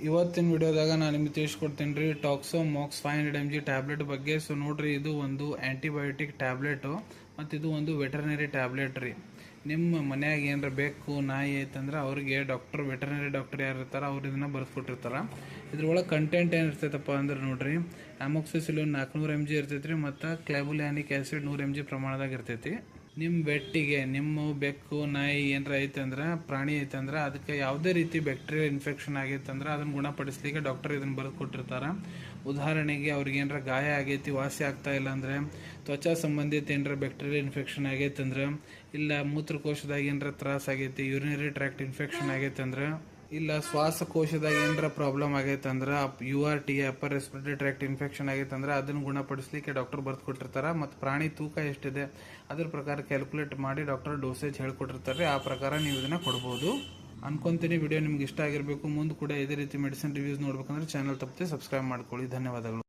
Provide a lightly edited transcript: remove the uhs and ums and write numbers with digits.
ಇವತ್ತಿನ ವಿಡಿಯೋದಾಗ ನಾನು ನಿಮಗೆ ತಿಳಿಸ್ಕೊಡ್ತೀನಿ ರೀ ಟಾಕ್ಸೋ ಮಾಕ್ಸ್ 500 mg ಟ್ಯಾಬ್ಲೆಟ್ ಬಗ್ಗೆ. ಸೊ ನೋಡ್ರಿ, ಇದು ಒಂದು ಆ್ಯಂಟಿಬಯೋಟಿಕ್ ಟ್ಯಾಬ್ಲೆಟು ಮತ್ತು ಇದು ಒಂದು ವೆಟರ್ನರಿ ಟ್ಯಾಬ್ಲೆಟ್ ರೀ. ನಿಮ್ಮ ಮನ್ಯಾಗ ಏನಾರ ಬೇಕು ನಾಯಿ ಐತಂದ್ರೆ ಅವ್ರಿಗೆ ವೆಟರ್ನರಿ ಡಾಕ್ಟರ್ ಯಾರು ಇರ್ತಾರೆ ಅವ್ರು ಇದನ್ನು ಬರೆಸ್ಕೊಟ್ಟಿರ್ತಾರೆ. ಇದ್ರೊಳಗೆ ಕಂಟೆಂಟ್ ಏನು ಇರ್ತೈತಪ್ಪ ಅಂದ್ರೆ ನೋಡ್ರಿ, ಅಮೋಕ್ಸಿಸಿಲಿನ್ 400 mg ಇರ್ತೈತೆ ರೀ ಮತ್ತು ಕ್ಲಾಬುಲ್ಯಾನಿಕ್ ಆ್ಯಸಿಡ್ 100 mg ಪ್ರಮಾಣದಾಗ ಇರ್ತೈತಿ. ನಿಮ್ಮ ಬೆಟ್ಟಿಗೆ ನಿಮ್ಮ ಬೆಕ್ಕು ನಾಯಿ ಏನರ ಐತಂದ್ರೆ ಪ್ರಾಣಿ ಐತಂದ್ರೆ ಅದಕ್ಕೆ ಯಾವುದೇ ರೀತಿ ಬ್ಯಾಕ್ಟೀರಿಯಲ್ ಇನ್ಫೆಕ್ಷನ್ ಆಗೈತಂದ್ರೆ ಅದನ್ನು ಗುಣಪಡಿಸ್ಲಿಕ್ಕೆ ಡಾಕ್ಟರ್ ಇದನ್ನು ಬರೆದು ಕೊಟ್ಟಿರ್ತಾರೆ. ಉದಾಹರಣೆಗೆ ಅವ್ರಿಗೆ ಏನರ ಗಾಯ ಆಗೈತಿ, ವಾಸಿ ಆಗ್ತಾ ಇಲ್ಲ ಅಂದರೆ, ತ್ವಚಾ ಸಂಬಂಧಿತ ಏನರ ಬ್ಯಾಕ್ಟೀರಿಯಲ್ ಇನ್ಫೆಕ್ಷನ್ ಆಗೈತಂದ್ರೆ, ಇಲ್ಲ ಮೂತ್ರಕೋಶದಾಗ ಏನರ ತ್ರಾಸ ಆಗೈತಿ, ಯೂರಿನರಿ ಟ್ರ್ಯಾಕ್ಟ್ ಇನ್ಫೆಕ್ಷನ್ ಆಗೈತಂದ್ರೆ, ಇಲ್ಲ ಶ್ವಾಸಕೋಶದಾಗ ಏನರ ಪ್ರಾಬ್ಲಮ್ ಆಗೈತಂದ್ರೆ, URT upper respiratory tract infection ಆಗೈತಂದ್ರೆ ಅದನ್ನು ಗುಣಪಡಿಸ್ಲಿಕ್ಕೆ ಡಾಕ್ಟರ್ ಬರೆದು ಕೊಟ್ಟಿರ್ತಾರೆ. ಮತ್ತು ಪ್ರಾಣಿ ತೂಕ ಎಷ್ಟಿದೆ ಅದ್ರ ಪ್ರಕಾರ ಕ್ಯಾಲ್ಕುಲೇಟ್ ಮಾಡಿ ಡಾಕ್ಟರ್ ಡೋಸೇಜ್ ಹೇಳ್ಕೊಟ್ಟಿರ್ತಾರೆ. ಆ ಪ್ರಕಾರ ನೀವು ಇದನ್ನು ಕೊಡ್ಬೋದು ಅನ್ಕೊಂತೀನಿ. ವಿಡಿಯೋ ನಿಮ್ಗೆ ಇಷ್ಟ ಆಗಿರಬೇಕು. ಮುಂದೆ ಕೂಡ ಇದೇ ರೀತಿ ಮೆಡಿಸಿನ್ ರಿವ್ಯೂಸ್ ನೋಡ್ಬೇಕಂದ್ರೆ ಚಾನಲ್ ತಪ್ಪದೆ ಸಬ್ಸ್ಕ್ರೈಬ್ ಮಾಡ್ಕೊಳ್ಳಿ. ಧನ್ಯವಾದಗಳು.